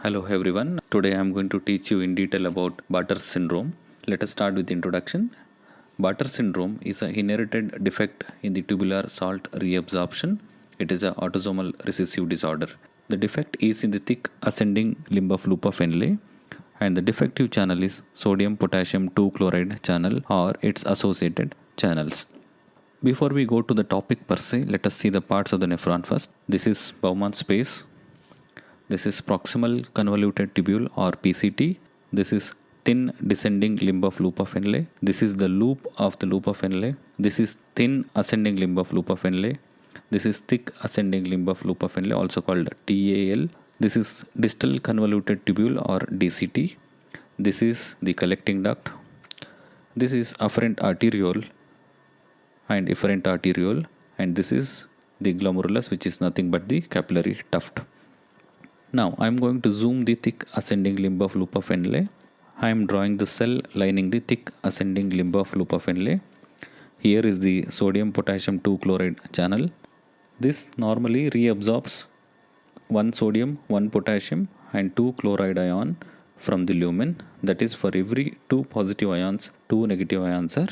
Hello everyone. Today I am going to teach you in detail about Bartter syndrome. Let us start with the introduction. Bartter syndrome is an inherited defect in the tubular salt reabsorption. It is an autosomal recessive disorder. The defect is in the thick ascending limb of loop of Henle, and the defective channel is sodium potassium 2 chloride channel or its associated channels. Before we go to the topic per se, let us see the parts of the nephron first. This is Bowman space. This is proximal convoluted tubule or PCT. This is thin descending limb of loop of Henle. This is the loop of the loop of Henle. This is thin ascending limb of loop of Henle. This is thick ascending limb of loop of Henle, also called TAL. This is distal convoluted tubule or DCT. This is the collecting duct. This is afferent arteriole and efferent arteriole, and this is the glomerulus, which is nothing but the capillary tuft. Now I am going to zoom the thick ascending limb of loop of Henle. I am drawing the cell lining the thick ascending limb of loop of Henle. Here is the sodium potassium 2 chloride channel. This normally reabsorbs 1 sodium, 1 potassium and 2 chloride ion from the lumen. That is, for every 2 positive ions, 2 negative ions are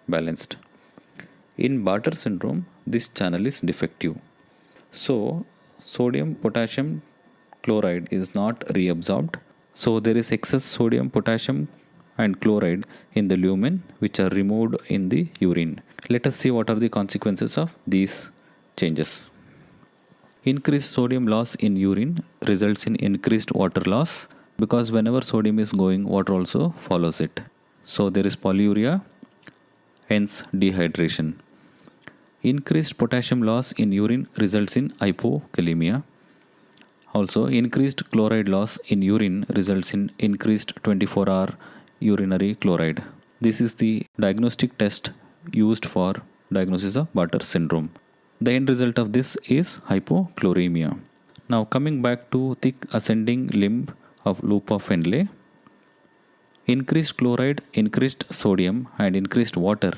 balanced. In Bartter syndrome, this channel is defective. So sodium potassium chloride is not reabsorbed. So there is excess sodium, potassium and chloride in the lumen, which are removed in the urine. Let us see what are the consequences of these changes. Increased sodium loss in urine results in increased water loss, because whenever sodium is going, water also follows it. So there is polyuria, hence dehydration. Increased potassium loss in urine results in hypokalemia. Also, increased chloride loss in urine results in increased 24-hour urinary chloride. This is the diagnostic test used for diagnosis of Bartter syndrome. The end result of this is hypochloremia. Now coming back to thick ascending limb of loop of Henle, increased chloride, increased sodium and increased water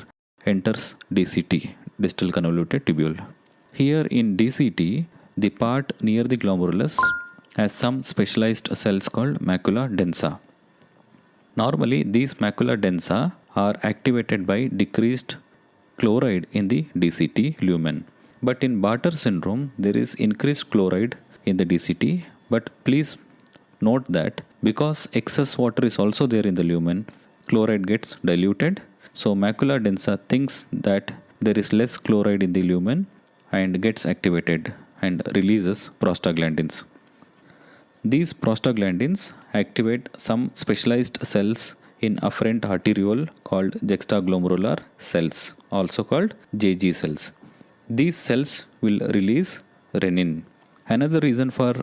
enters DCT, distal convoluted tubule. Here in DCT, the part near the glomerulus has some specialized cells called macula densa. Normally, these macula densa are activated by decreased chloride in the DCT lumen. But in Bartter syndrome, there is increased chloride in the DCT. But please note that because excess water is also there in the lumen, chloride gets diluted. So macula densa thinks that there is less chloride in the lumen and gets activated and releases prostaglandins. These prostaglandins activate some specialized cells in afferent arteriole called juxtaglomerular cells, also called JG cells. These cells will release renin. Another reason for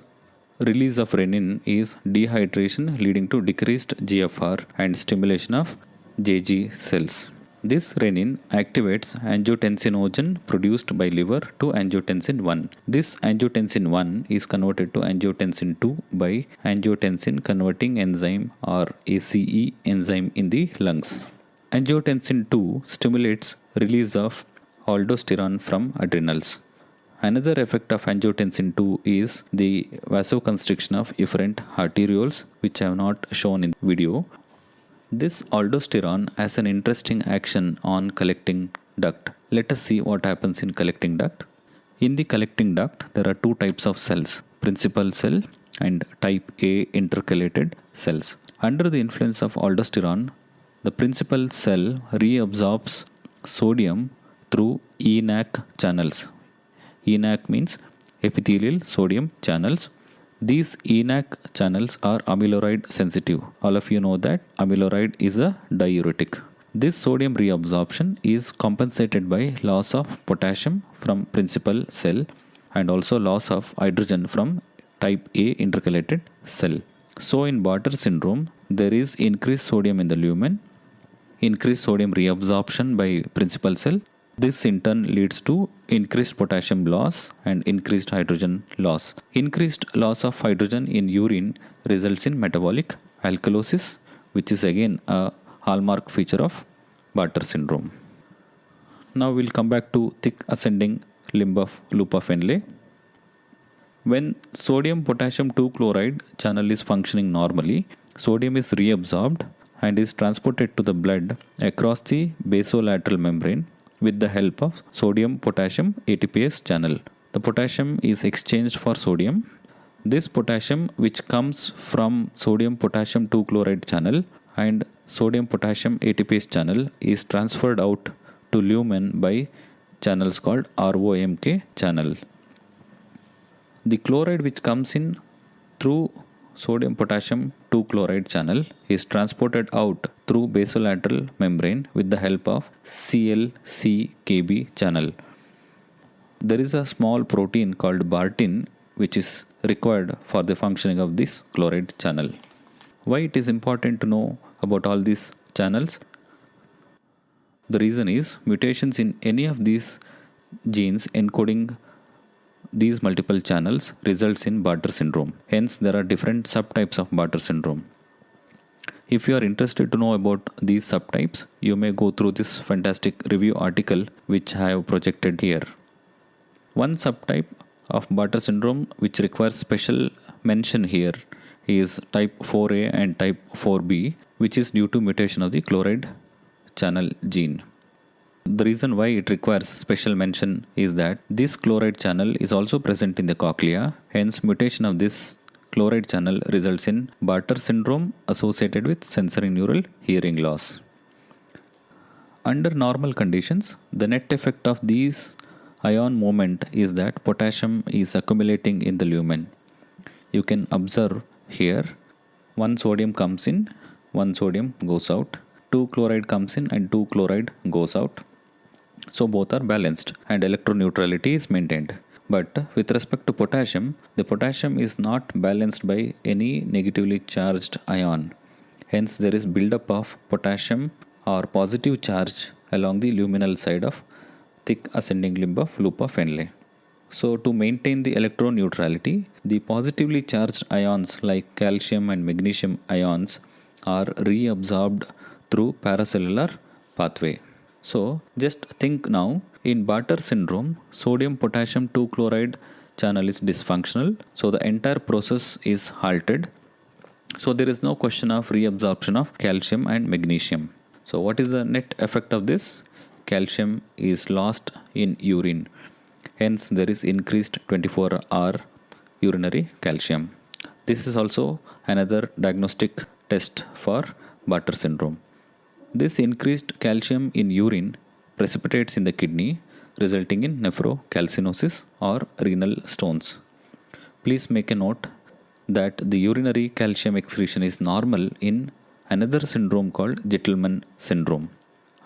release of renin is dehydration, leading to decreased GFR and stimulation of JG cells. This renin activates angiotensinogen produced by liver to angiotensin 1. This angiotensin 1 is converted to angiotensin 2 by angiotensin converting enzyme or ACE enzyme in the lungs. Angiotensin 2 stimulates release of aldosterone from adrenals. Another effect of angiotensin 2 is the vasoconstriction of efferent arterioles, which I have not shown in the video. This aldosterone has an interesting action on collecting duct. Let us see what happens in collecting duct. In the collecting duct, there are two types of cells, principal cell and type A intercalated cells. Under the influence of aldosterone, the principal cell reabsorbs sodium through ENaC channels. ENaC means epithelial sodium channels. These ENaC channels are amiloride sensitive. All of you know that amiloride is a diuretic. This sodium reabsorption is compensated by loss of potassium from principal cell and also loss of hydrogen from type A intercalated cell. So in Bartter syndrome, there is increased sodium in the lumen, increased sodium reabsorption by principal cell. This in turn leads to increased potassium loss and increased hydrogen loss. Increased loss of hydrogen in urine results in metabolic alkalosis, which is again a hallmark feature of Bartter syndrome. Now we'll come back to thick ascending limb of loop of Henle. When sodium potassium 2 chloride channel is functioning normally, sodium is reabsorbed and is transported to the blood across the basolateral membrane with the help of sodium potassium ATPase channel. The potassium is exchanged for sodium. This potassium, which comes from sodium potassium 2 chloride channel and sodium potassium ATPase channel, is transferred out to lumen by channels called ROMK channel. The chloride which comes in through sodium potassium 2 chloride channel is transported out through basolateral membrane with the help of ClCKB channel. There is a small protein called Bartin which is required for the functioning of this chloride channel. Why it is important to know about all these channels? The reason is mutations in any of these genes encoding these multiple channels results in Bartter syndrome. Hence, there are different subtypes of Bartter syndrome. If you are interested to know about these subtypes, you may go through this fantastic review article which I have projected here. One subtype of Bartter syndrome which requires special mention here is type 4A and type 4B, which is due to mutation of the chloride channel gene. The reason why it requires special mention is that this chloride channel is also present in the cochlea. Hence, mutation of this chloride channel results in Bartter syndrome associated with sensorineural hearing loss. Under normal conditions, the net effect of these ion movement is that potassium is accumulating in the lumen. You can observe here, one sodium comes in, one sodium goes out, 2 chloride comes in and 2 chloride goes out. So both are balanced and electroneutrality is maintained. But with respect to potassium, the potassium is not balanced by any negatively charged ion. Hence there is buildup of potassium or positive charge along the luminal side of thick ascending limb of loop of Henle. So to maintain the electroneutrality, the positively charged ions like calcium and magnesium ions are reabsorbed through paracellular pathway. So just think now, in Bartter syndrome, sodium potassium 2 chloride channel is dysfunctional, so the entire process is halted. So there is no question of reabsorption of calcium and magnesium. So what is the net effect of this? Calcium is lost in urine. Hence there is increased 24-hour urinary calcium. This is also another diagnostic test for Bartter syndrome. This increased calcium in urine precipitates in the kidney, resulting in nephrocalcinosis or renal stones. Please make a note that the urinary calcium excretion is normal in another syndrome called Gitelman syndrome,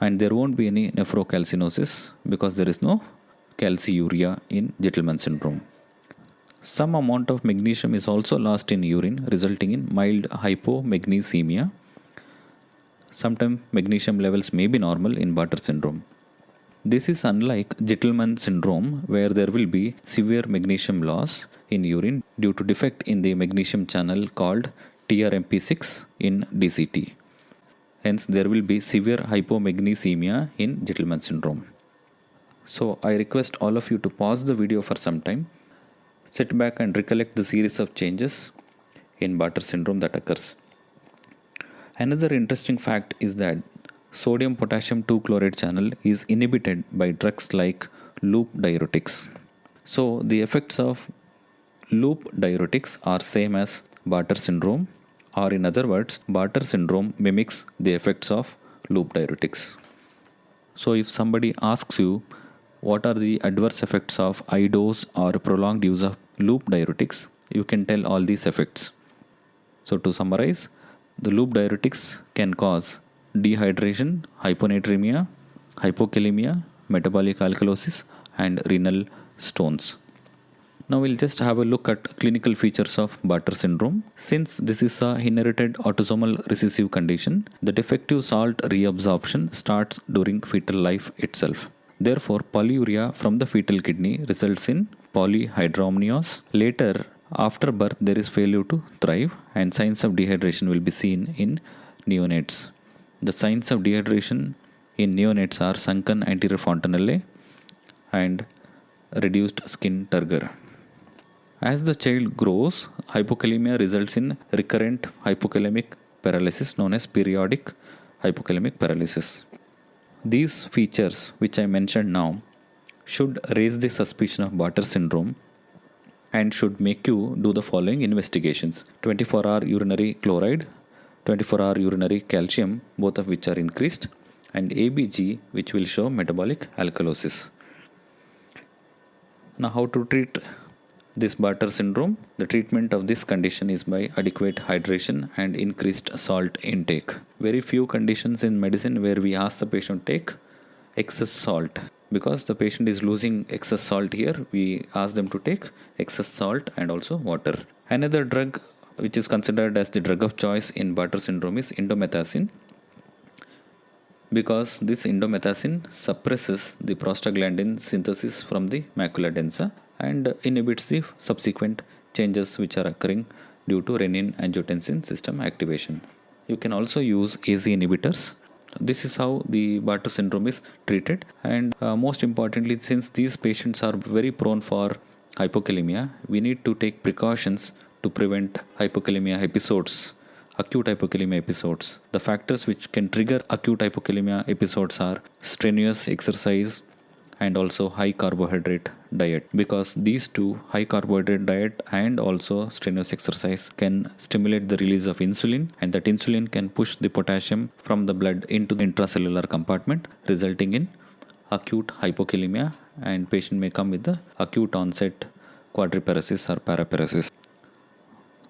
and there won't be any nephrocalcinosis because there is no calciuria in Gitelman syndrome. Some amount of magnesium is also lost in urine, resulting in mild hypomagnesemia. Sometimes magnesium levels may be normal in Bartter syndrome. This is unlike Gitelman syndrome, where there will be severe magnesium loss in urine due to defect in the magnesium channel called TRMP6 in DCT. Hence, there will be severe hypomagnesemia in Gitelman syndrome. So, I request all of you to pause the video for some time, sit back and recollect the series of changes in Bartter syndrome that occurs. Another interesting fact is that sodium potassium 2 chloride channel is inhibited by drugs like loop diuretics. So the effects of loop diuretics are same as Bartter syndrome, or in other words, Bartter syndrome mimics the effects of loop diuretics. So if somebody asks you what are the adverse effects of high dose or prolonged use of loop diuretics, you can tell all these effects. So to summarize, the loop diuretics can cause dehydration, hyponatremia, hypokalemia, metabolic alkalosis, and renal stones. Now we'll just have a look at clinical features of Bartter syndrome. Since this is a inherited autosomal recessive condition, the defective salt reabsorption starts during fetal life itself. Therefore, polyuria from the fetal kidney results in polyhydramnios. Later, after birth, there is failure to thrive, and signs of dehydration will be seen in neonates. The signs of dehydration in neonates are sunken anterior fontanelle and reduced skin turgor. As the child grows, hypokalemia results in recurrent hypokalemic paralysis known as periodic hypokalemic paralysis. These features, which I mentioned now, should raise the suspicion of Bartter syndrome and should make you do the following investigations: 24-hour urinary chloride, 24-hour urinary calcium, both of which are increased, and ABG, which will show metabolic alkalosis. Now, how to treat this Bartter syndrome? The treatment of this condition is by adequate hydration and increased salt intake. Very few conditions in medicine where we ask the patient to take excess salt. Because the patient is losing excess salt here, we ask them to take excess salt and also water. Another drug which is considered as the drug of choice in Bartter syndrome is indomethacin, because this indomethacin suppresses the prostaglandin synthesis from the macula densa and inhibits the subsequent changes which are occurring due to renin-angiotensin system activation. You can also use ACE inhibitors. This is how the Bartter syndrome is treated, and most importantly, since these patients are very prone for hypokalemia, we need to take precautions to prevent hypokalemia episodes, acute hypokalemia episodes. The factors which can trigger acute hypokalemia episodes are strenuous exercise and also high carbohydrate diet, because these two, high carbohydrate diet and also strenuous exercise, can stimulate the release of insulin, and that insulin can push the potassium from the blood into the intracellular compartment, resulting in acute hypokalemia, and patient may come with the acute onset quadriparesis or paraparesis.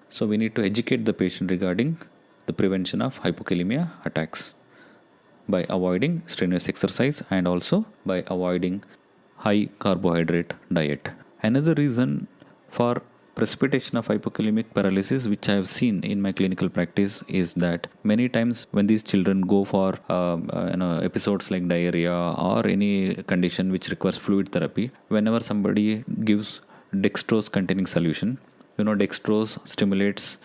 So we need to educate the patient regarding the prevention of hypokalemia attacks by avoiding strenuous exercise and also by avoiding high carbohydrate diet. Another reason for precipitation of hypokalemic paralysis, which I have seen in my clinical practice, is that many times when these children go for episodes like diarrhea or any condition which requires fluid therapy, whenever somebody gives dextrose containing solution, dextrose stimulates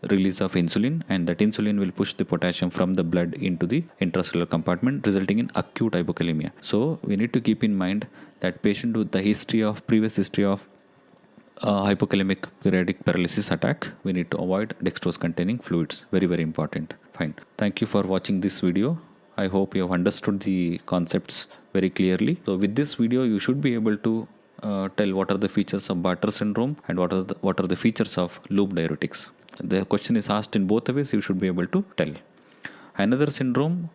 release of insulin, and that insulin will push the potassium from the blood into the intracellular compartment, resulting in acute hypokalemia. So we need to keep in mind that patient with the previous history of hypokalemic periodic paralysis attack, we need to avoid dextrose containing fluids. Very, very important. Fine. Thank you for watching this video. I hope you have understood the concepts very clearly. So with this video, you should be able to tell what are the features of Bartter syndrome and what are the features of loop diuretics. The question is asked in both ways, you should be able to tell. Another syndrome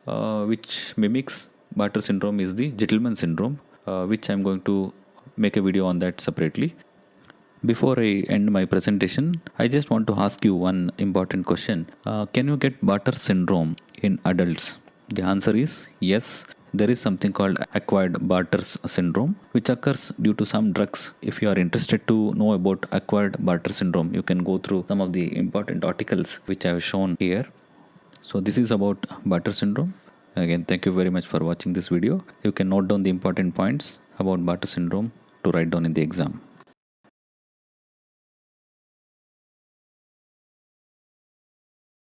which mimics Bartter syndrome is the Gitelman syndrome, which I am going to make a video on that separately. Before I end my presentation, I just want to ask you one important question. Can you get Bartter syndrome in adults? The answer is yes. There is something called acquired Bartter's syndrome, which occurs due to some drugs. If you are interested to know about acquired Bartter syndrome, you can go through some of the important articles which I have shown here. So this is about Bartter syndrome. Again, thank you very much for watching this video. You can note down the important points about Bartter syndrome to write down in the exam.